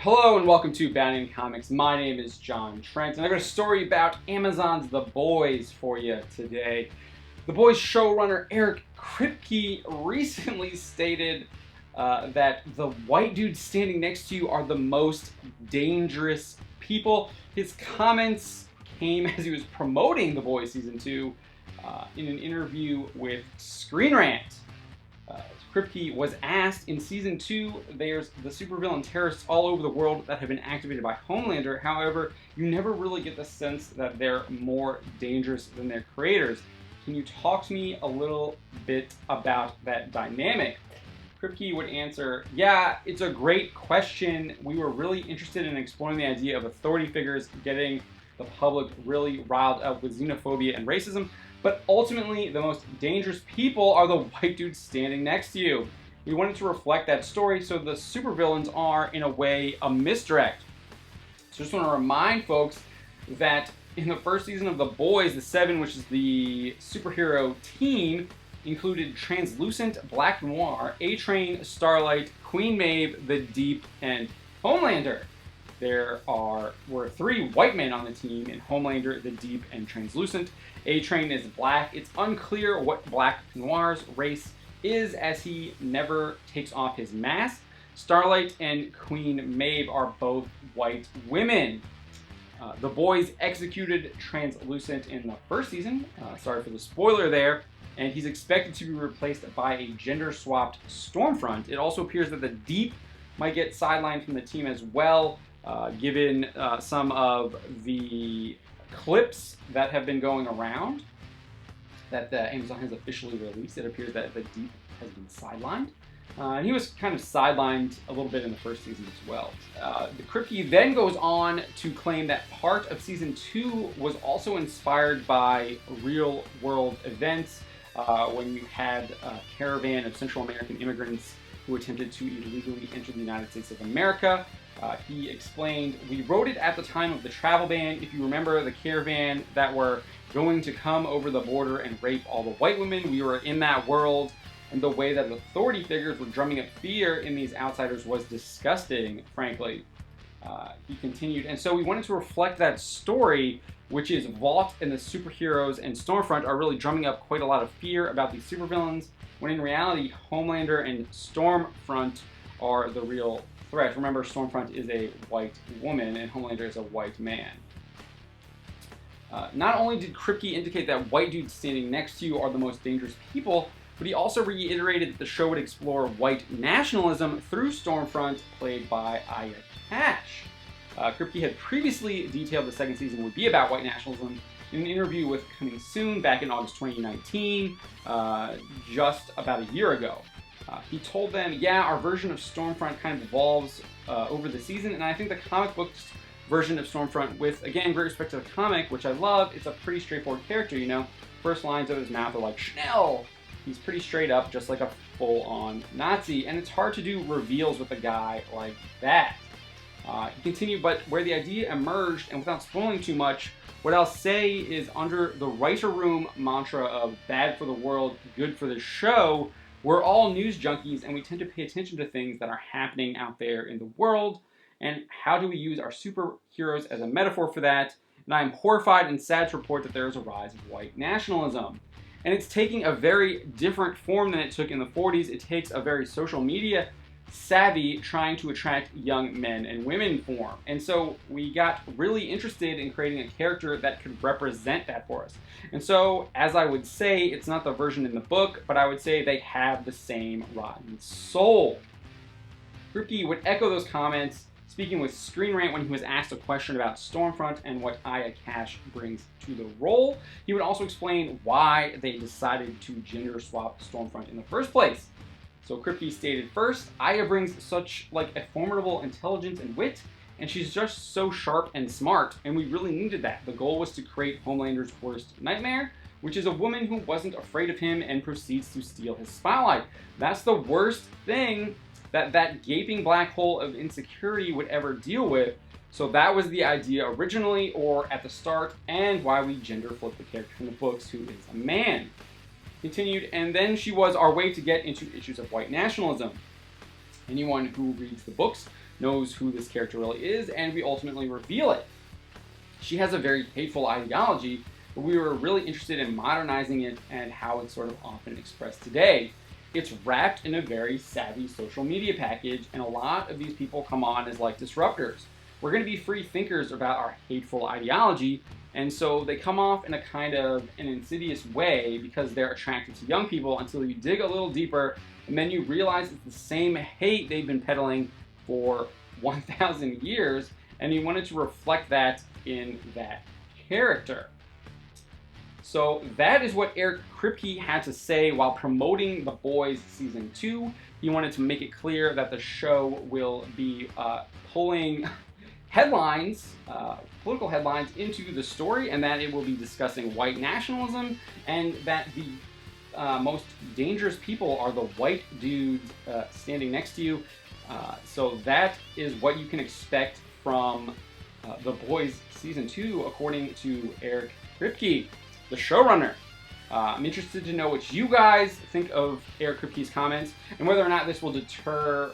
Hello and welcome to Bounding Comics. My name is John Trent, and I've got a story about Amazon's The Boys for you today. The Boys showrunner Eric Kripke recently stated that the white dudes standing next to you are the most dangerous people. His comments came as he was promoting The Boys Season 2 in an interview with Screen Rant. Kripke was asked, in Season 2, there's the supervillain terrorists all over the world that have been activated by Homelander. However, you never really get the sense that they're more dangerous than their creators. Can you talk to me a little bit about that dynamic? Kripke would answer, yeah, it's a great question. We were really interested in exploring the idea of authority figures getting the public really riled up with xenophobia and racism. But ultimately, the most dangerous people are the white dudes standing next to you. We wanted to reflect that story, so the supervillains are, in a way, a misdirect. So just want to remind folks that in the first season of The Boys, the Seven, which is the superhero team, included Translucent, Black Noir, A-Train, Starlight, Queen Maeve, The Deep, and Homelander. There were three white men on the team in Homelander, The Deep, and Translucent. A-Train is black. It's unclear what Black Noir's race is, as he never takes off his mask. Starlight and Queen Maeve are both white women. The Boys executed Translucent in the first season. Sorry for the spoiler there. And he's expected to be replaced by a gender-swapped Stormfront. It also appears that The Deep might get sidelined from the team as well, given some of the clips that have been going around that Amazon has officially released. It appears that The Deep has been sidelined. And he was kind of sidelined a little bit in the first season as well. The Kripke then goes on to claim that part of Season 2 was also inspired by real-world events when you had a caravan of Central American immigrants who attempted to illegally enter the United States of America. He explained, we wrote it at the time of the travel ban. If you remember the caravan that were going to come over the border and rape all the white women, we were in that world, and the way that authority figures were drumming up fear in these outsiders was disgusting, frankly. He continued, and so we wanted to reflect that story, which is Vought and the superheroes and Stormfront are really drumming up quite a lot of fear about these supervillains, when in reality, Homelander and Stormfront are the real threat. Remember, Stormfront is a white woman and Homelander is a white man. Not only did Kripke indicate that white dudes standing next to you are the most dangerous people, but he also reiterated that the show would explore white nationalism through Stormfront, played by Aya Cash. Kripke had previously detailed the second season would be about white nationalism in an interview with Coming Soon back in August 2019, just about a year ago. He told them, yeah, our version of Stormfront kind of evolves over the season, and I think the comic book's version of Stormfront, with, again, great respect to the comic, which I love, it's a pretty straightforward character, you know? First lines out of his mouth are like, Schnell! He's pretty straight up, just like a full-on Nazi, and it's hard to do reveals with a guy like that. He continued, but where the idea emerged, and without spoiling too much, what I'll say is under the writer room mantra of bad for the world, good for the show, we're all news junkies and we tend to pay attention to things that are happening out there in the world, and how do we use our superheroes as a metaphor for that? And I am horrified and sad to report that there is a rise of white nationalism. And it's taking a very different form than it took in the 40s. It takes a very social media savvy trying to attract young men and women form. And so we got really interested in creating a character that could represent that for us. And so, as I would say, it's not the version in the book, but I would say they have the same rotten soul. Kripke would echo those comments, speaking with Screen Rant when he was asked a question about Stormfront and what Aya Cash brings to the role. He would also explain why they decided to gender swap Stormfront in the first place. So Kripke stated, first, Aya brings such a formidable intelligence and wit, and she's just so sharp and smart, and we really needed that. The goal was to create Homelander's worst nightmare, which is a woman who wasn't afraid of him and proceeds to steal his spotlight. That's the worst thing that gaping black hole of insecurity would ever deal with. So that was the idea originally, or at the start, and why we gender flipped the character from the books, who is a man. Continued, and then she was our way to get into issues of white nationalism. Anyone who reads the books knows who this character really is, and we ultimately reveal it. She has a very hateful ideology, but we were really interested in modernizing it and how it's sort of often expressed today. It's wrapped in a very savvy social media package, and a lot of these people come on as like disruptors. We're going to be free thinkers about our hateful ideology, and so they come off in a kind of an insidious way because they're attracted to young people until you dig a little deeper, and then you realize it's the same hate they've been peddling for 1,000 years, and you wanted to reflect that in that character. So that is what Eric Kripke had to say while promoting The Boys Season 2. He wanted to make it clear that the show will be pulling headlines, political headlines, into the story, and that it will be discussing white nationalism, and that the most dangerous people are the white dudes standing next to you. So that is what you can expect from The Boys Season 2, according to Eric Kripke, the showrunner. I'm interested to know what you guys think of Eric Kripke's comments, and whether or not this will deter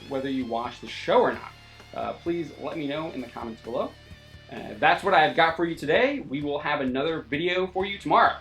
whether you watch the show or not. Please let me know in the comments below. That's what I've got for you today. We will have another video for you tomorrow.